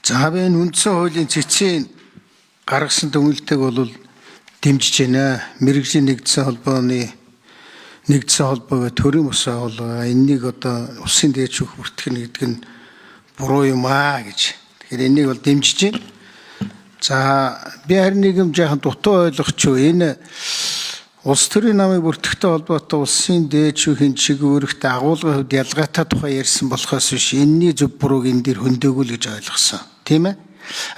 За би энэ үндсэн хуулийн цэцгийн гаргасан дүгнэлтийг бол дэмжиж байна. Мэргэжлийн нэгдсэн холбооны төрийн усаа бол энэнийг одоо усын дээд шүүх бүртгэх гэдэг нь буруу юм аа гэж. Тэгэхээр энийг бол дэмжиж байна. За би харин нэг юм жаахан дутуу ойлгох ч энэ улс төрийн намыг бүртгэхтэй холбоотой улсын дээд шүүхийн чиглэлд агуулгын хувьд ялгаатай тухай ярьсан болохоос биш энэний зөв бурууг энэ дэр хөндөөгөө л гэж ойлгосон. Тийм ээ?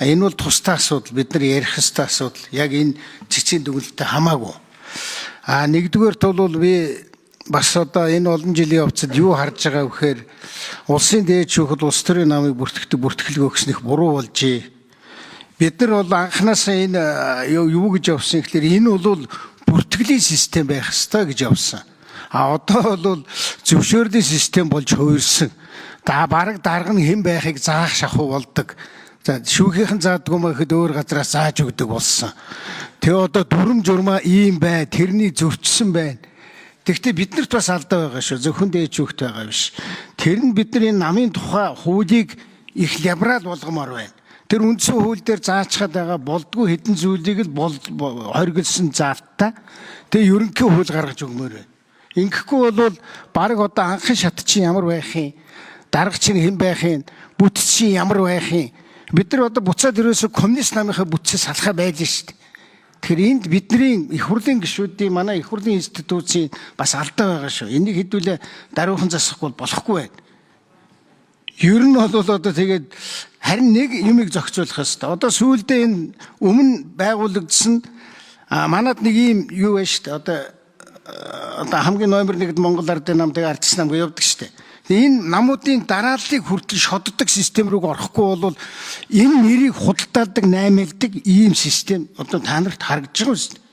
Энэ бол тусдаа асуудал, бид нар ярих ёстой асуудал. Яг энэ цэцгийн дүгнэлттэй хамаагүй. Нэгдүгээрт бол би бас одоо энэ олон жилийн явцад юу харж байгаа вэхээр улсын дээд шүүхэд улс төрийн намыг бүртгэлгүй гэснэх буруу болжээ. Бид нар бол анханасаа энэ юу гэж явсан гэхээр энэ бол бүртгэлийн систем байх ёстой гэж явсан. Одоо бол зөвшөөрлийн систем болж хувирсан. Бараг дарга нь хэн байхыг заах шахуу болдог. За шүүхийнхэн заадгүй мэхэд өөр газраас зааж өгдөг болсон. Тэгээ одоо дүрм журмаа ийм бай, тэрний зөрчсөн байна. Тэгэхдээ биднэрт бас алдаа байгаа шүү. Зөвхөн дээд шүүхт байгаа биш. Тэр нь бидний намын тухай хуулийг их либерал болгомоор байна. Тэр үндсэн хууль дээр заачхад байгаа болдгүй хэдэн зүйлийг л хоригдсон заалтаа тэгээ ерөнхий хууль гаргаж өгмөр байна. Ингэхгүй бол баг одоо анхын шат чинь ямар байх юм? Дарга чинь хэн байх юм? Бүт чинь ямар байх юм? Бид нар одоо буцаад ерөөсө коммунист намынхаа бүтцээс салхаа байлаа шүү дээ. Тэгэхээр энд бидний их хурлын гишүүдийн манай их хурлын институцийн бас алдаа байгаа шүү. Энийг хэдүүлээ даруухан засахгүй болохгүй байна. Ер нь бол одоо тэгээд харин нэг юмыг зохицуулах ёстой. Одоо сүүлдээ энэ өмнө байгуулагдсан манад нэг юм юу вэ шүү дээ. Одоо хамгийн номер 1-д Монгол Ардын нам тэгээ ардчс нам гэж явдаг шүү дээ. Энэ намуудын дарааллыг хүртэл шоддог систем рүү орохгүй бол энэ нэрийг худалдаалдаг, наймаалдаг ийм систем одоо та нарт харагдаж байгаа юм шүү дээ.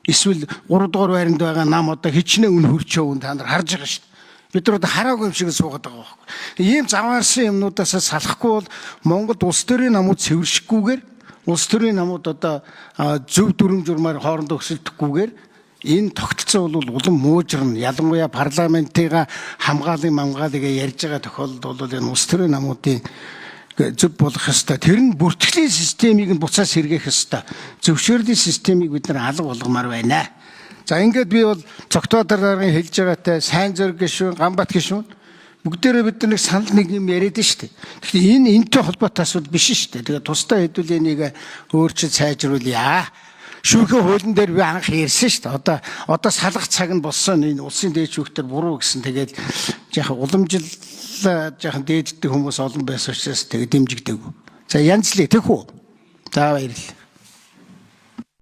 Эсвэл 3 дугаар байранд байгаа нам одоо хичнээн үн хөрчөө та нар харж байгаа шүү дээ. Бид нар одоо хараагүй юм шиг суугаад байгаа байхгүй. Ийм заваарсан юмнуудаас салахгүй бол Монголд улс төрийн намууд цэвэршихгүйгээр улс төрийн намууд одоо зөв дүрм журмаар хоорондоо өсөлдөхгүйгээр энэ тогтолцоо бол улам муужрна. Ялангуяа парламентыгаа хамгаалыг ярьж байгаа тохиолдолд бол энэ улс төрийн намуудын зөв болох ёстой. Тэр нь бүртгэлийн системийг нь буцаас сэргээх ёстой. Зөвшөөрлийн системийг бид нар алга болгомоор байна. За ингээд би бол цогтоо дараагийн хэлж байгаатай сайн зориг гишүүн, Гамбат гишүүн бүгдээрээ бид нэг санал нэг юм яриад шүү дээ. Тэгэхээр энэ энэтэй холбоотой асуудал биш шүү дээ. Тэгээ тусдаа хэдүүл энийг өөрчилж сайжруулъя. Шүүхийн хуулийн дээр би анх ярьсан шүү дээ. Одоо салах цаг нь болсон энэ улсын дээд шүүхтэр буруу гэсэн тэгээд яхаа уламжил жаахан дээддэг хүмүүс олон байсан учраас тэгээд дэмжигдээгүй. За янзлээ тэгэх үү. За баярлалаа.